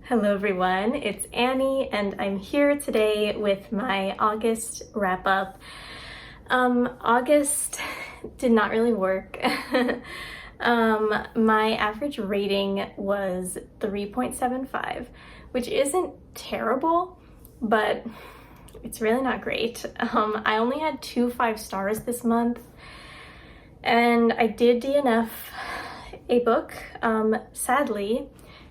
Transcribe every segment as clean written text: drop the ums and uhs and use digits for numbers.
Hello everyone, it's Annie and I'm here today with my August wrap-up. August did not really work. My average rating was 3.75, which isn't terrible, but it's really not great. I only had 2 5-stars this month, and I did DNF a book. Sadly,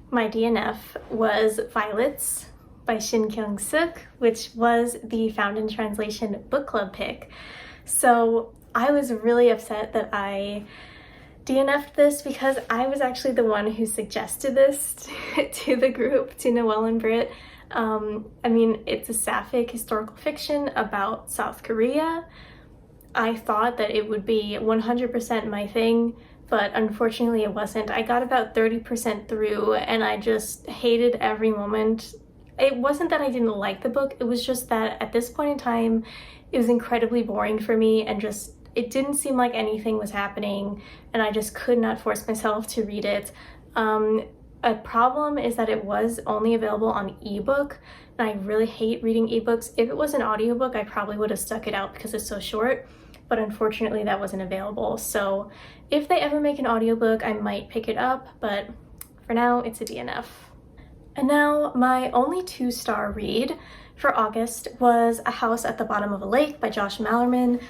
my DNF was Violets by Shin Kyung-suk, which was the Found in Translation book club pick. So I was really upset that I DNF'd this because I was actually the one who suggested this to the group, to Noelle and Britt. I mean, it's a sapphic historical fiction about South Korea. I thought that it would be 100% my thing, but unfortunately it wasn't. I got about 30% through and I just hated every moment. It wasn't that I didn't like the book, it was just that at this point in time, it was incredibly boring for me and just, it didn't seem like anything was happening and I just could not force myself to read it. A problem is that it was only available on ebook, and I really hate reading ebooks. If it was an audiobook, I probably would have stuck it out because it's so short, but unfortunately that wasn't available. So if they ever make an audiobook, I might pick it up, but for now it's a DNF. And now my only 2-star read for August was A House at the Bottom of a Lake by Josh Malerman.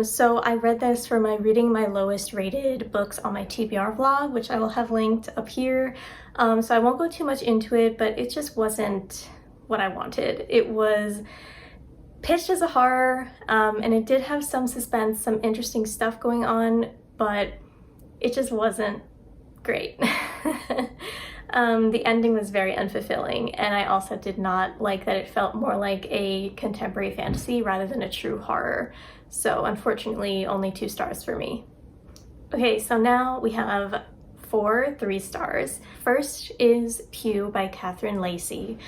So I read this for my reading my lowest rated books on my TBR vlog, which I will have linked up here. So I won't go too much into it, but it just wasn't what I wanted. It was pitched as a horror, and it did have some suspense, some interesting stuff going on, but it just wasn't great. The ending was very unfulfilling, and I also did not like that it felt more like a contemporary fantasy rather than a true horror. So unfortunately, only 2 stars for me. Okay, so now we have 4 3-stars. First is Pew by Catherine Lacey.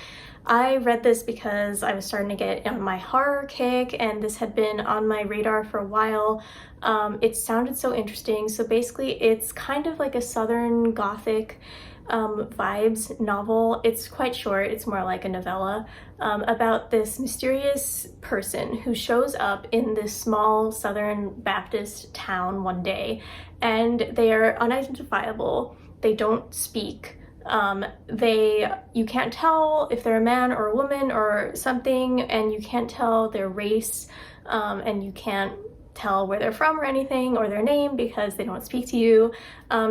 I read this because I was starting to get on my horror kick and this had been on my radar for a while. It sounded so interesting. So basically it's kind of like a Southern Gothic vibes novel. It's quite short, it's more like a novella, about this mysterious person who shows up in this small Southern Baptist town one day, and they are unidentifiable, they don't speak, you can't tell if they're a man or a woman or something, and you can't tell their race, and you can't tell where they're from or anything, or their name, because they don't speak to you.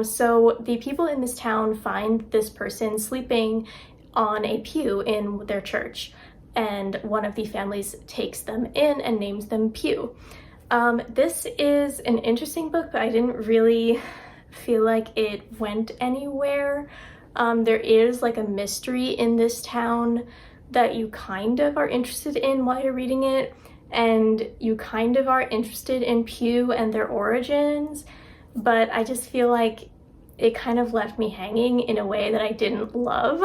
So the people in this town find this person sleeping on a pew in their church, and one of the families takes them in and names them Pew. This is an interesting book, but I didn't really feel like it went anywhere. There is like a mystery in this town that you kind of are interested in while you're reading it, and you kind of are interested in Pew and their origins, but I just feel like it kind of left me hanging in a way that I didn't love.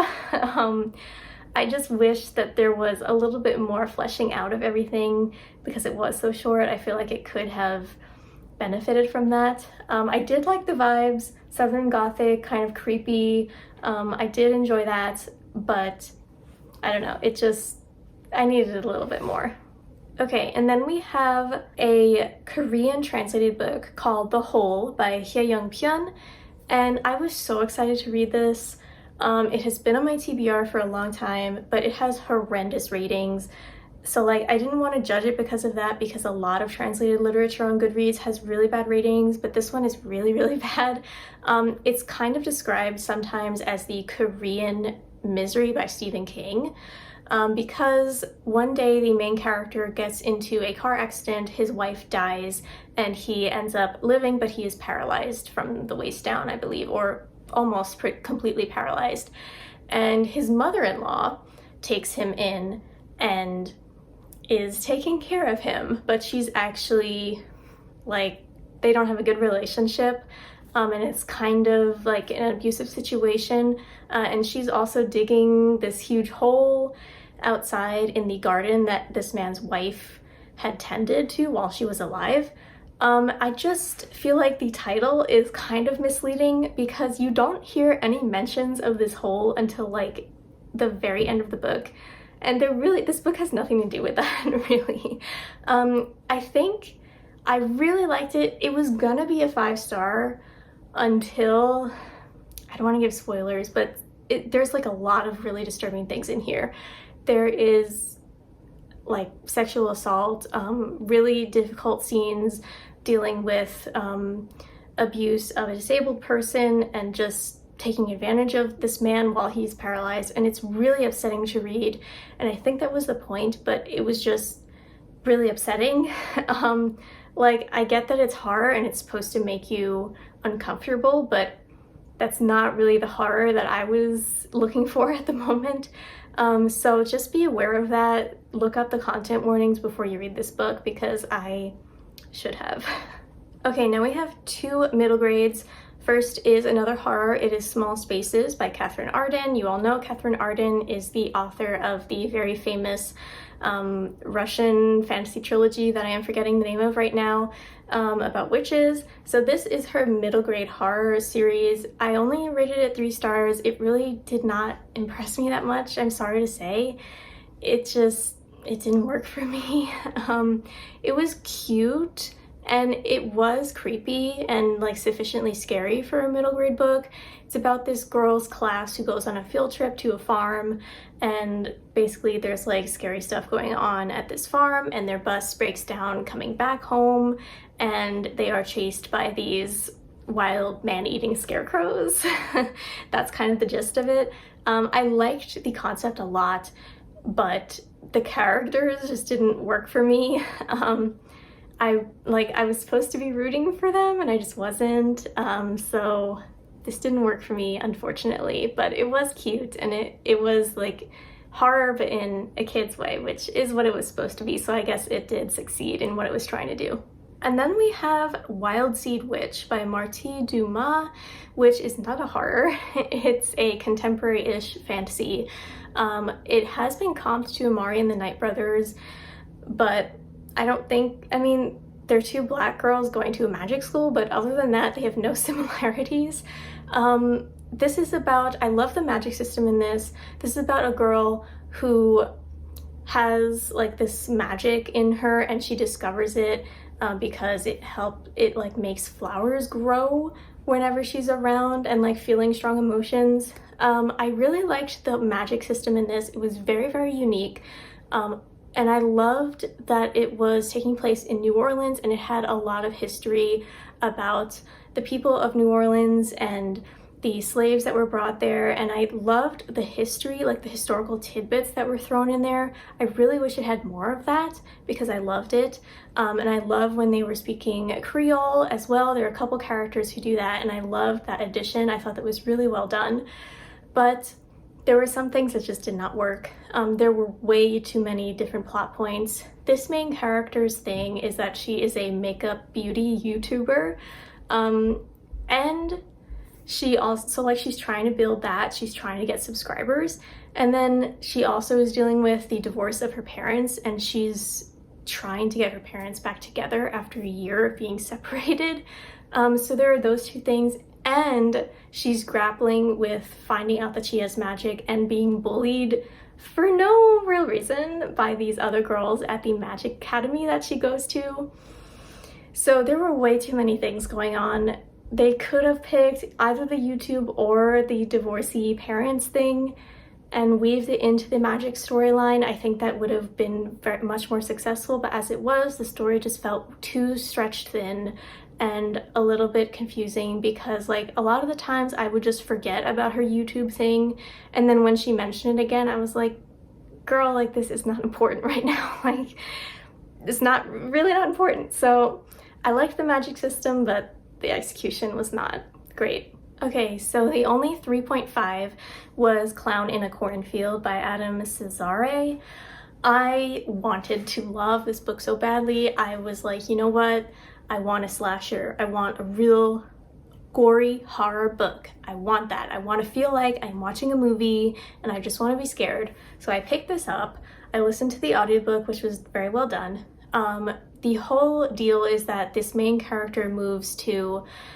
I just wish that there was a little bit more fleshing out of everything because it was so short. I feel like it could have benefited from that. I did like the vibes, Southern Gothic, kind of creepy. I did enjoy that, but I don't know, I needed a little bit more. Okay, and then we have a Korean translated book called The Hole by Hye Young-pyun, and I was so excited to read this. It has been on my TBR for a long time, but it has horrendous ratings. So like, I didn't want to judge it because of that, because a lot of translated literature on Goodreads has really bad ratings, but this one is really, really bad. It's kind of described sometimes as the Korean Misery by Stephen King. Because one day the main character gets into a car accident, his wife dies, and he ends up living, but he is paralyzed from the waist down, I believe, or almost completely paralyzed. And his mother-in-law takes him in and is taking care of him, but she's actually, like, they don't have a good relationship. And it's kind of like an abusive situation, and she's also digging this huge hole outside in the garden that this man's wife had tended to while she was alive. I just feel like the title is kind of misleading because you don't hear any mentions of this hole until like the very end of the book. And this book has nothing to do with that, really. I think I really liked it. It was gonna be a 5-star until, I don't want to give spoilers, but there's like a lot of really disturbing things in here. There is like sexual assault, really difficult scenes dealing with abuse of a disabled person and just taking advantage of this man while he's paralyzed, and it's really upsetting to read, and I think that was the point, but it was just really upsetting. Like, I get that it's horror and it's supposed to make you uncomfortable, but that's not really the horror that I was looking for at the moment. So just be aware of that. Look up the content warnings before you read this book, because I should have. Okay, now we have 2 middle grades. First is another horror. It is Small Spaces by Catherine Arden. You all know Catherine Arden is the author of the very famous Russian fantasy trilogy that I am forgetting the name of right now, about witches. So this is her middle grade horror series. I only rated it 3 stars. It really did not impress me that much, I'm sorry to say. It didn't work for me. It was cute, and it was creepy and like sufficiently scary for a middle grade book. It's about this girl's class who goes on a field trip to a farm, and basically there's like scary stuff going on at this farm, and their bus breaks down coming back home, and they are chased by these wild man-eating scarecrows. That's kind of the gist of it. I liked the concept a lot, but the characters just didn't work for me. I was supposed to be rooting for them and I just wasn't, so this didn't work for me, unfortunately, but it was cute, and it was like horror but in a kid's way, which is what it was supposed to be, so I guess it did succeed in what it was trying to do. And then we have Wild Seed Witch by Marty Dumas, which is not a horror. It's a contemporary-ish fantasy. It has been comped to Amari and the Night Brothers, but I mean, they're 2 black girls going to a magic school, but other than that, they have no similarities. This is about, I love the magic system in this. This is about a girl who has like this magic in her, and she discovers it because it like makes flowers grow whenever she's around, and like feeling strong emotions. I really liked the magic system in this. It was very, very unique. And I loved that it was taking place in New Orleans, and it had a lot of history about the people of New Orleans and the slaves that were brought there. And I loved the history, like the historical tidbits that were thrown in there. I really wish it had more of that, because I loved it. And I love when they were speaking Creole as well. There are a couple characters who do that, and I loved that addition. I thought that was really well done. But there were some things that just did not work. There were way too many different plot points. This main character's thing is that she is a makeup beauty YouTuber, and she also, like, she's trying to build that, she's trying to get subscribers, and then she also is dealing with the divorce of her parents, and she's trying to get her parents back together after a year of being separated. So there are those 2 things. And she's grappling with finding out that she has magic and being bullied for no real reason by these other girls at the magic academy that she goes to. So there were way too many things going on. They could have picked either the YouTube or the divorcee parents thing and weaved it into the magic storyline. I think that would have been much more successful, but as it was, the story just felt too stretched thin and a little bit confusing, because like a lot of the times I would just forget about her YouTube thing, and then when she mentioned it again, I was like, girl, like, this is not important right now. Like, it's really not important. So I liked the magic system, but the execution was not great. Okay, so the only 3.5 was Clown in a Cornfield by Adam Cesare. I wanted to love this book so badly. I was like, you know what? I want a slasher. I want a real gory horror book. I want that. I want to feel like I'm watching a movie and I just want to be scared. So I picked this up. I listened to the audiobook, which was very well done. The whole deal is that this main character moves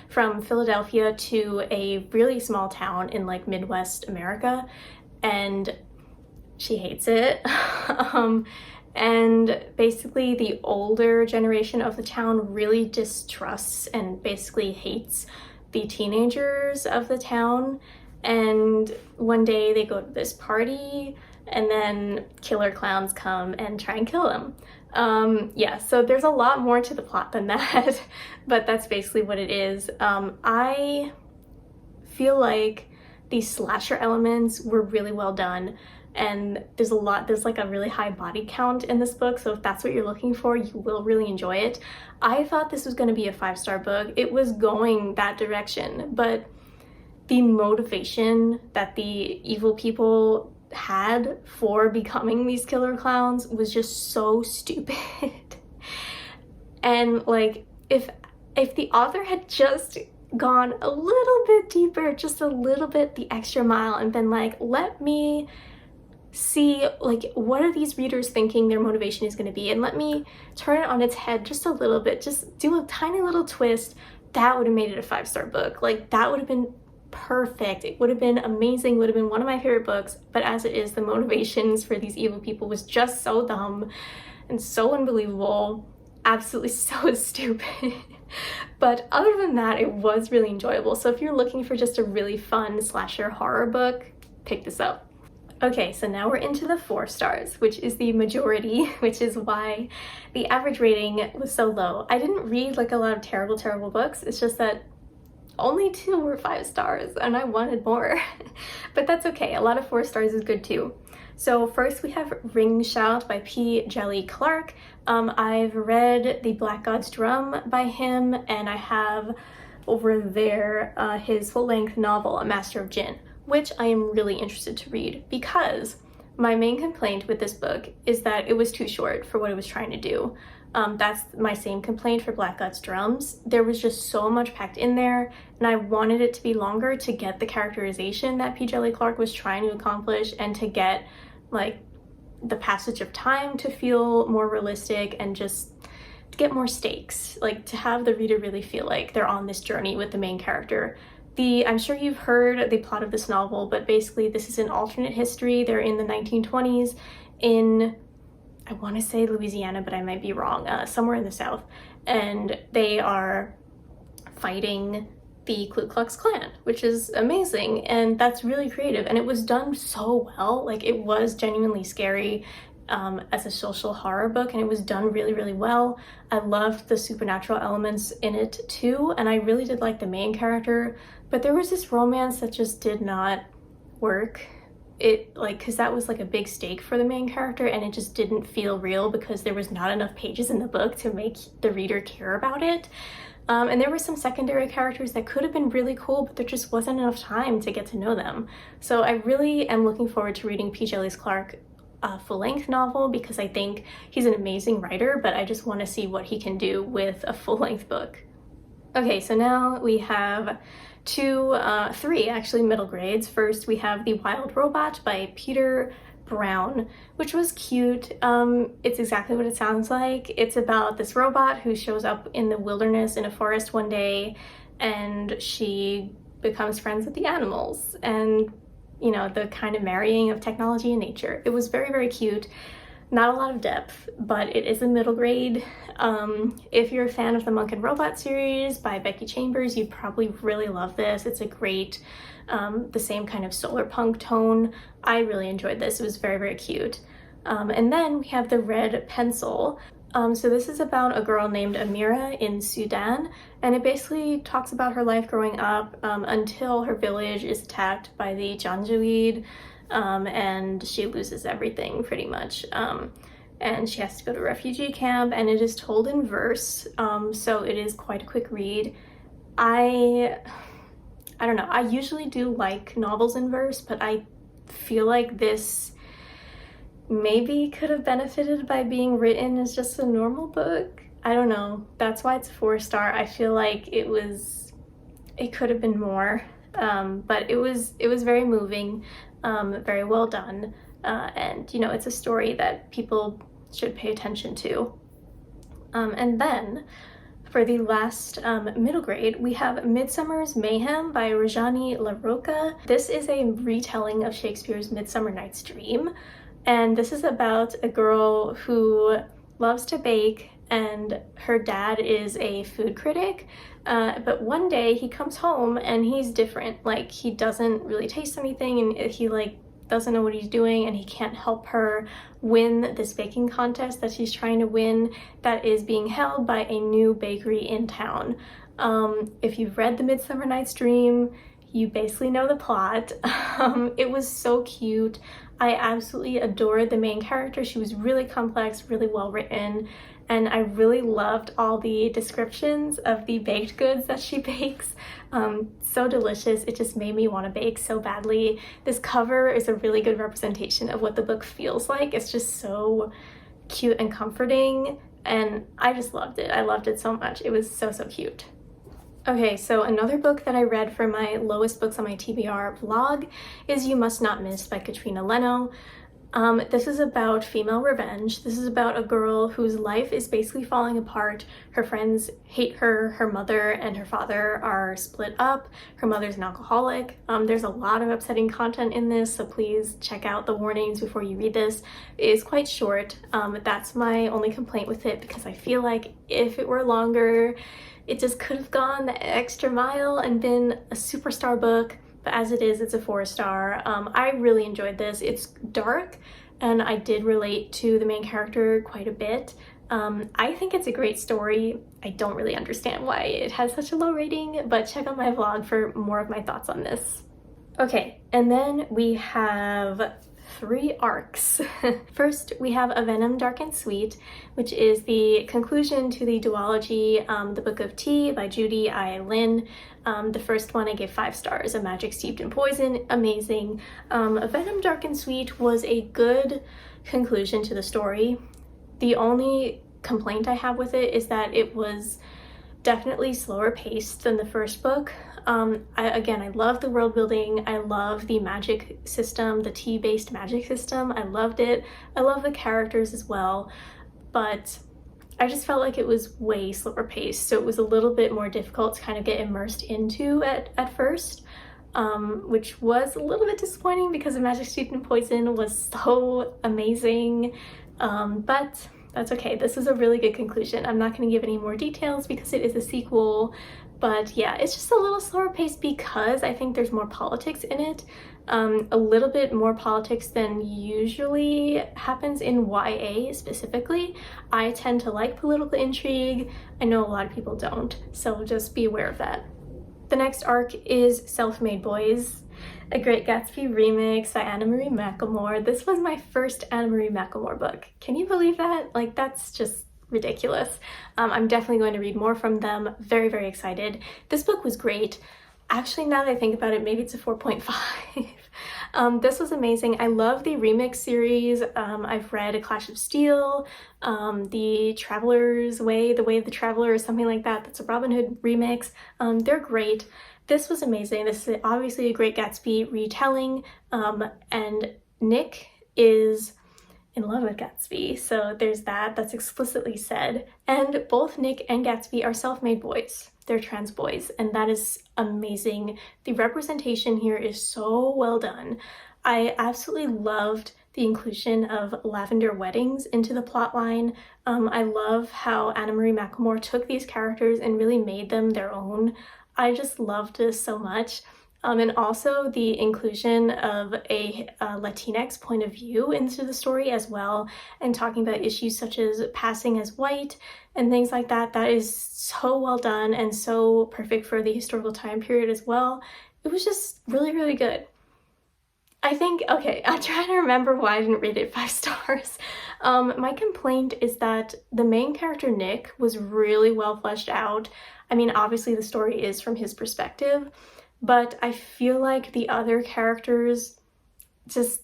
from Philadelphia to a really small town in like Midwest America, and she hates it. And basically the older generation of the town really distrusts and basically hates the teenagers of the town. And one day they go to this party and then killer clowns come and try and kill them. Yeah, so there's a lot more to the plot than that, but that's basically what it is. I feel like these slasher elements were really well done, and there's like a really high body count in this book, so if that's what you're looking for, you will really enjoy it. I thought this was going to be a 5-star book. It was going that direction, but the motivation that the evil people had for becoming these killer clowns was just so stupid. And like, if the author had just gone a little bit deeper, just a little bit the extra mile, and been like, let me see, like, what are these readers thinking their motivation is going to be, and let me turn it on its head just a little bit, just do a tiny little twist, that would have made it a 5-star book. Like, that would have been perfect. It would have been amazing, would have been one of my favorite books. But as it is, the motivations for these evil people was just so dumb and so unbelievable, absolutely so stupid. But other than that, it was really enjoyable. So if you're looking for just a really fun slasher horror book, pick this up. Okay, so now we're into the 4 stars, which is the majority, which is why the average rating was so low. I didn't read like a lot of terrible books. It's just that only 2 were 5 stars and I wanted more. But that's okay. A lot of 4 stars is good too. So first we have Ring Shout by P. Djèlí Clark. I've read The Black God's Drum by him, and I have over there his full-length novel, A Master of Jinn, which I am really interested to read, because my main complaint with this book is that it was too short for what it was trying to do. That's my same complaint for Black God's Drums. There was just so much packed in there, and I wanted it to be longer to get the characterization that P. Djèlí Clark was trying to accomplish, and to get like the passage of time to feel more realistic, and just to get more stakes, like to have the reader really feel like they're on this journey with the main character. I'm sure you've heard the plot of this novel, but basically this is an alternate history. They're in the 1920s in, I want to say Louisiana, but I might be wrong, somewhere in the South, and they are fighting the Ku Klux Klan, which is amazing, and that's really creative, and it was done so well. Like, it was genuinely scary as a social horror book, and it was done really well. I loved the supernatural elements in it too, and I really did like the main character, but there was this romance that just did not work. It, like, because that was like a big stake for the main character, and it just didn't feel real because there was not enough pages in the book to make the reader care about it. And there were some secondary characters that could have been really cool, but there just wasn't enough time to get to know them. So I really am looking forward to reading P. Djèlí Clark full-length novel, because I think he's an amazing writer, but I just want to see what he can do with a full-length book. Okay, so now we have three actually middle grades. First, we have The Wild Robot by Peter Brown, which was cute. It's exactly what it sounds like. It's about this robot who shows up in the wilderness in a forest one day, and she becomes friends with the animals, and you know, the kind of marrying of technology and nature. It was very cute. Not a lot of depth, but it is a middle grade. If you're a fan of the Monk and Robot series by Becky Chambers, you'd probably really love this. It's a great, the same kind of solar punk tone. I really enjoyed this. It was very cute. And then we have The Red Pencil. So this is about a girl named Amira in Sudan, and it basically talks about her life growing up until her village is attacked by the Janjaweed, and she loses everything pretty much. And she has to go to a refugee camp, and it is told in verse, so it is quite a quick read. I don't know, I usually do like novels in verse, but I feel like this maybe could have benefited by being written as just a normal book. I don't know. That's why it's a 4-star. I feel like it could have been more, but it was very moving, very well done, and you know, it's a story that people should pay attention to. And then For the last middle grade, we have Midsummer's Mayhem by Rajani LaRocca. This is a retelling of Shakespeare's Midsummer Night's Dream, and this is about a girl who loves to bake, and her dad is a food critic, but one day he comes home and he's different. Like, he doesn't really taste anything, and he doesn't know what he's doing, and he can't help her win this baking contest that she's trying to win that is being held by a new bakery in town. If you've read The Midsummer Night's Dream, you basically know the plot. It was so cute. I absolutely adored the main character. She was really complex, really well written, and I really loved all the descriptions of the baked goods that she bakes. So delicious. It just made me want to bake so badly. This cover is a really good representation of what the book feels like. It's just so cute and comforting, and I just loved it. I loved it so much. It was so cute. Okay, so another book that I read for my lowest books on my TBR vlog is You Must Not Miss by Katrina Leno. This is about female revenge. This is about a girl whose life is basically falling apart. Her friends hate her, her mother and her father are split up, her mother's an alcoholic. There's a lot of upsetting content in this, so please check out the warnings before you read this. It is quite short. That's my only complaint with it, because I feel like if it were longer, it just could have gone the extra mile and been a superstar book. But as it is, it's a 4-star. I really enjoyed this. It's dark, and I did relate to the main character quite a bit. I think it's a great story. I don't really understand why it has such a low rating, but check out my vlog for more of my thoughts on this. Okay, and then we have 3 arcs. First, we have A Venom Dark and Sweet, which is the conclusion to the duology, The Book of Tea by Judy I. Lin. The first one I gave 5 stars, A Magic Steeped in Poison, amazing. A Venom Dark and Sweet was a good conclusion to the story. The only complaint I have with it is that it was definitely slower paced than the first book. I love the world building. I love the magic system, the tea-based magic system. I loved it. I love the characters as well, but I just felt like it was way slower paced, so it was a little bit more difficult to kind of get immersed into at first, which was a little bit disappointing because The Magic Steeped in Poison was so amazing, but that's okay. This is a really good conclusion. I'm not going to give any more details because it is a sequel, but yeah, it's just a little slower paced because I think there's more politics in it. A little bit more politics than usually happens in YA specifically. I tend to like political intrigue. I know a lot of people don't, so just be aware of that. The next arc is Self-Made Boys, A Great Gatsby remix by Anna Marie McLemore. This was my first Anna Marie McLemore book. Can you believe that? Like, that's just ridiculous. I'm definitely going to read more from them. Very, very excited. This book was great. Actually, now that I think about it, maybe it's a 4.5. This was amazing. I love the remix series. I've read A Clash of Steel, The Traveler's Way, The Way of the Traveler, or something like that. That's a Robin Hood remix. They're great. This was amazing. This is obviously a Great Gatsby retelling, and Nick is in love with Gatsby, so there's that. That's explicitly said. And both Nick and Gatsby are self-made boys. They're trans boys, and that is amazing. The representation here is so well done. I absolutely loved the inclusion of lavender weddings into the plotline. I love how Anna Marie McLemore took these characters and really made them their own. I just loved this so much. And also the inclusion of a Latinx point of view into the story as well, and talking about issues such as passing as white and things like that. That is so well done and so perfect for the historical time period as well. It was just really, really good. I think, okay, I'm trying to remember why I didn't rate it 5 stars. My complaint is that the main character, Nick, was really well fleshed out. I mean, obviously the story is from his perspective, but I feel like the other characters just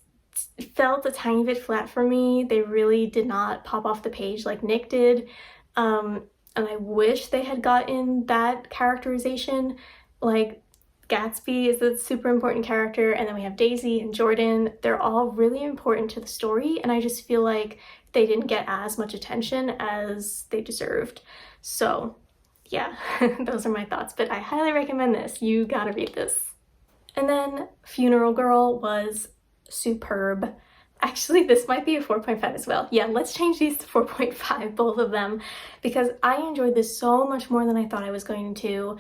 felt a tiny bit flat for me. They really did not pop off the page like Nick did. And I wish they had gotten that characterization. Like, Gatsby is a super important character, and then we have Daisy and Jordan. They're all really important to the story, and I just feel like they didn't get as much attention as they deserved. So yeah, those are my thoughts, but I highly recommend this. You gotta read this. And then Funeral Girl was superb. Actually, this might be a 4.5 as well. Yeah, let's change these to 4.5, both of them, because I enjoyed this so much more than I thought I was going to.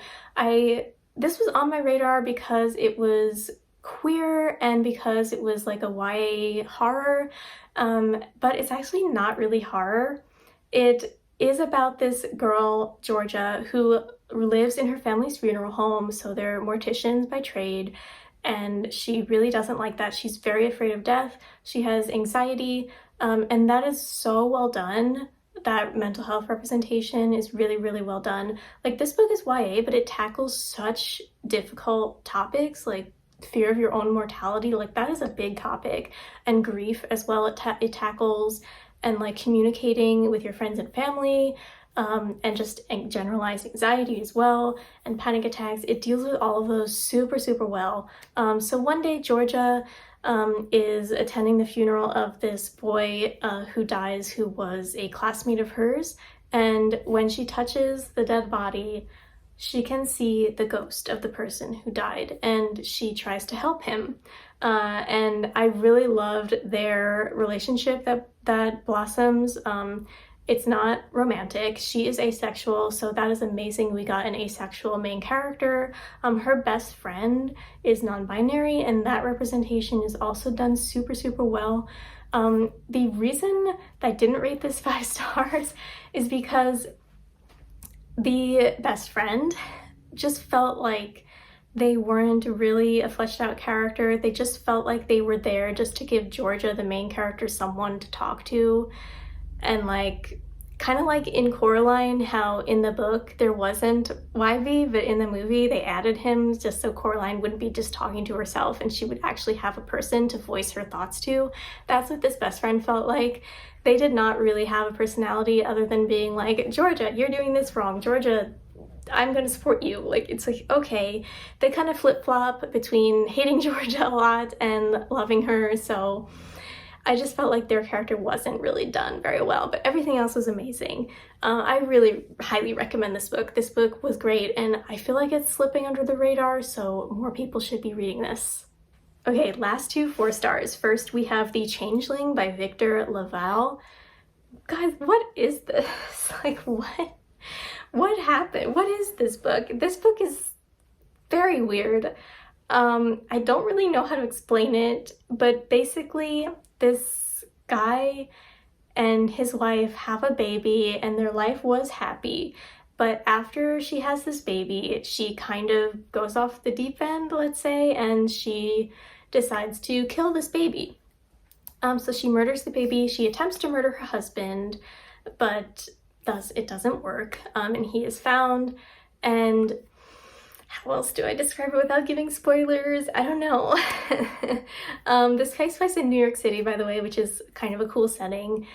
This was on my radar because it was queer and because it was like a YA horror, but it's actually not really horror. It is about this girl, Georgia, who lives in her family's funeral home, so they're morticians by trade, and she really doesn't like that. She's very afraid of death. She has anxiety, and that is so well done. That mental health representation is really, really well done. Like, this book is YA, but it tackles such difficult topics, like fear of your own mortality. Like, that is a big topic, and grief as well. It tackles, and like communicating with your friends and family, and just generalized anxiety as well, and panic attacks. It deals with all of those super, super well. So one day Georgia is attending the funeral of this boy who dies, who was a classmate of hers, and when she touches the dead body, she can see the ghost of the person who died, and she tries to help him. And I really loved their relationship that blossoms. It's not romantic. She is asexual, so that is amazing. We got an asexual main character. Her best friend is non-binary, and that representation is also done super, super well. The reason that I didn't rate this 5 stars is because the best friend just felt like they weren't really a fleshed out character. They just felt like they were there just to give Georgia, the main character, someone to talk to. And like, kind of like in Coraline, how in the book there wasn't YV, but in the movie they added him just so Coraline wouldn't be just talking to herself and she would actually have a person to voice her thoughts to. That's what this best friend felt like. They did not really have a personality other than being like, Georgia, you're doing this wrong. Georgia, I'm going to support you. Like, it's like, okay. They kind of flip-flop between hating Georgia a lot and loving her, so I just felt like their character wasn't really done very well, but everything else was amazing. I really highly recommend this book. This book was great, and I feel like it's slipping under the radar, so more people should be reading this. Okay, last 2 4 stars. First, we have The Changeling by Victor Laval. Guys, what is this? Like, what? What happened? What is this book? This book is very weird. I don't really know how to explain it, but basically this guy and his wife have a baby and their life was happy, but after she has this baby, she kind of goes off the deep end, let's say, and she decides to kill this baby. So she murders the baby. She attempts to murder her husband, but it doesn't work, and he is found. And how else do I describe it without giving spoilers? I don't know. This takes place in New York City, by the way, which is kind of a cool setting.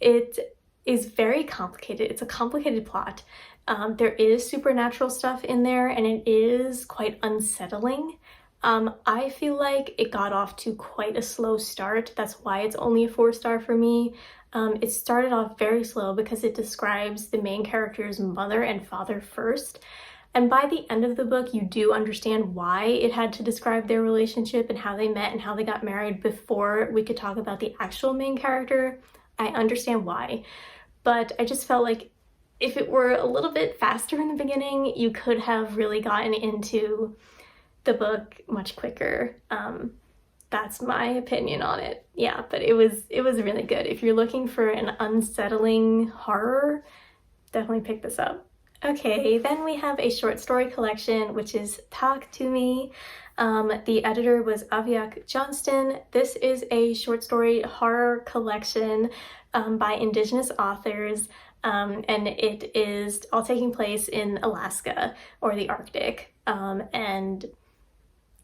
It is very complicated. It's a complicated plot. There is supernatural stuff in there, and it is quite unsettling. I feel like it got off to quite a slow start. That's why it's only a 4 star for me. It started off very slow because it describes the main character's mother and father first. And by the end of the book, you do understand why it had to describe their relationship and how they met and how they got married before we could talk about the actual main character. I understand why. But I just felt like if it were a little bit faster in the beginning, you could have really gotten into the book much quicker. That's my opinion on it. Yeah, but it was really good. If you're looking for an unsettling horror, definitely pick this up. Okay, then we have a short story collection, which is Talk to Me. The editor was Aviak Johnston. This is a short story horror collection by Indigenous authors, and it is all taking place in Alaska or the Arctic, and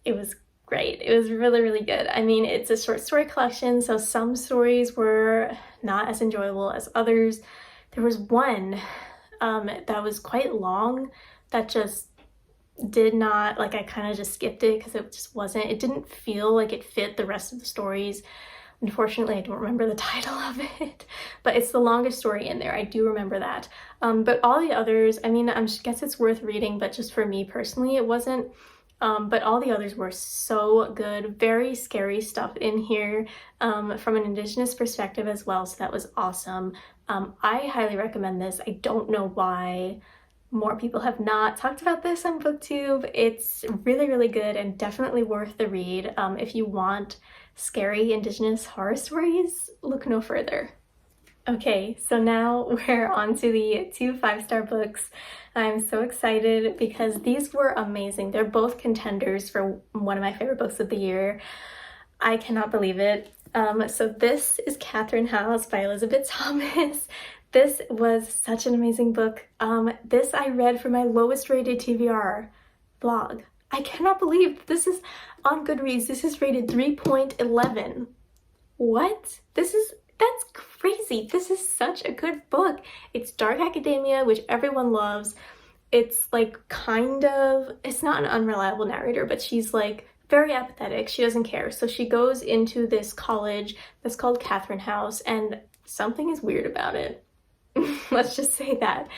it was great. It was really, really good. I mean, it's a short story collection, so some stories were not as enjoyable as others. There was one that was quite long that just did not, like, I kind of just skipped it because it just wasn't, it didn't feel like it fit the rest of the stories. Unfortunately, I don't remember the title of it, but it's the longest story in there. I do remember that. But all the others, I mean, I guess it's worth reading, but just for me personally, it wasn't. But all the others were so good. Very scary stuff in here from an Indigenous perspective as well, so that was awesome. I highly recommend this. I don't know why more people have not talked about this on Booktube. It's really, really good and definitely worth the read. If you want scary Indigenous horror stories, look no further. Okay, so now we're on to the 2 5-star books. I'm so excited because these were amazing. They're both contenders for one of my favorite books of the year. I cannot believe it. So this is Catherine House by Elizabeth Thomas. This was such an amazing book. This I read for my lowest rated TBR blog. I cannot believe this is on Goodreads. This is rated 3.11. What? That's crazy. This is such a good book. It's dark academia, which everyone loves. It's like it's not an unreliable narrator, but she's like very apathetic. She doesn't care. So she goes into this college that's called Catherine House, and something is weird about it. Let's just say that.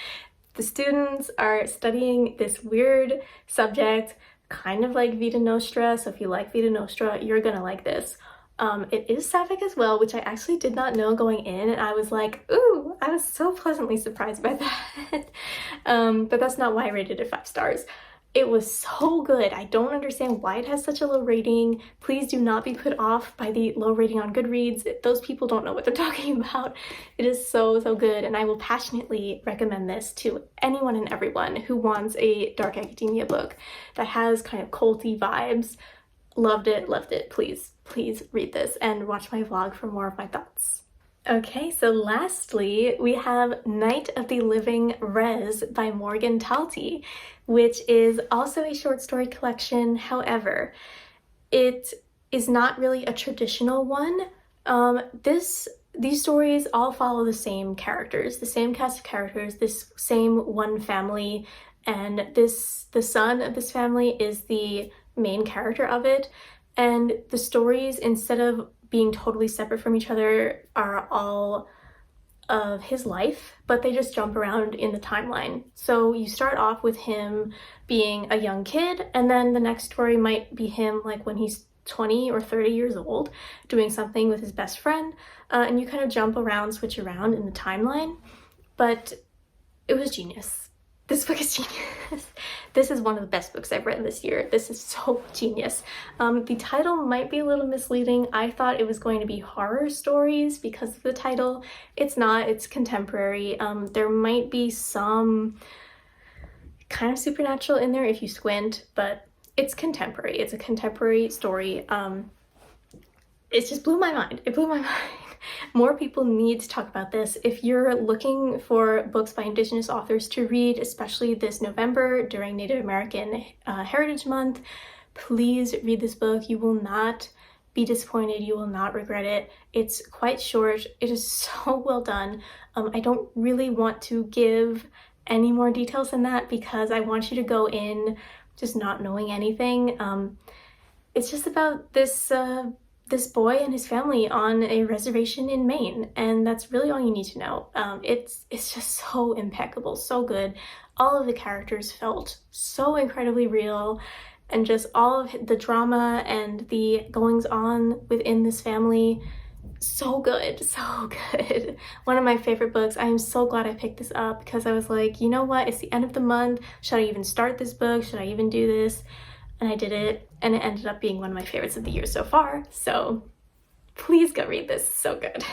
The students are studying this weird subject, kind of like Vita Nostra. So if you like Vita Nostra, you're gonna like this. It is sapphic as well, which I actually did not know going in, and I was like, ooh, I was so pleasantly surprised by that. But that's not why I rated it 5 stars. It was so good. I don't understand why it has such a low rating. Please do not be put off by the low rating on Goodreads. Those people don't know what they're talking about. It is so, so good, and I will passionately recommend this to anyone and everyone who wants a dark academia book that has kind of culty vibes. Loved it, loved it. Please read this and watch my vlog for more of my thoughts. Okay, so lastly, we have Night of the Living Res by Morgan Talty, which is also a short story collection. However, it is not really a traditional one. These stories all follow the same characters, the same cast of characters, this same one family, and the son of this family is the main character of it. And the stories, instead of being totally separate from each other, are all of his life, but they just jump around in the timeline. So you start off with him being a young kid, and then the next story might be him like when he's 20 or 30 years old doing something with his best friend, and you kind of jump around, switch around in the timeline. But it was genius. This book is genius. This is one of the best books I've read this year. This is so genius. The title might be a little misleading. I thought it was going to be horror stories because of the title. It's not. It's contemporary. There might be some kind of supernatural in there if you squint, but it's contemporary. It's a contemporary story. It just blew my mind. It blew my mind. More people need to talk about this. If you're looking for books by Indigenous authors to read, especially this November during Native American Heritage Month, please read this book. You will not be disappointed. You will not regret it. It's quite short. It is so well done. I don't really want to give any more details than that because I want you to go in just not knowing anything. It's just about this boy and his family on a reservation in Maine, and that's really all you need to know. It's just so impeccable, so good. All of the characters felt so incredibly real, and just all of the drama and the goings on within this family, so good, so good. One of my favorite books. I am so glad I picked this up because I was like, you know what, it's the end of the month. Should I even start this book? Should I even do this? And I did it, and it ended up being one of my favorites of the year so far. So please go read this. So good.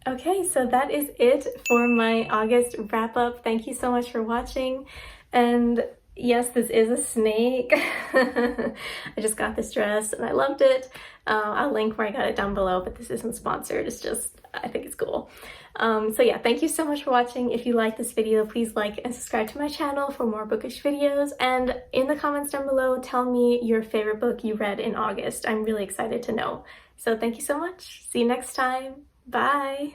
Okay, so that is it for my August wrap up. Thank you so much for watching. And yes, this is a snake. I just got this dress and I loved it. I'll link where I got it down below, but this isn't sponsored. It's just, I think it's cool. So yeah, thank you so much for watching. If you like this video, please like and subscribe to my channel for more bookish videos. And in the comments down below, tell me your favorite book you read in August. I'm really excited to know. So thank you so much. See you next time. Bye.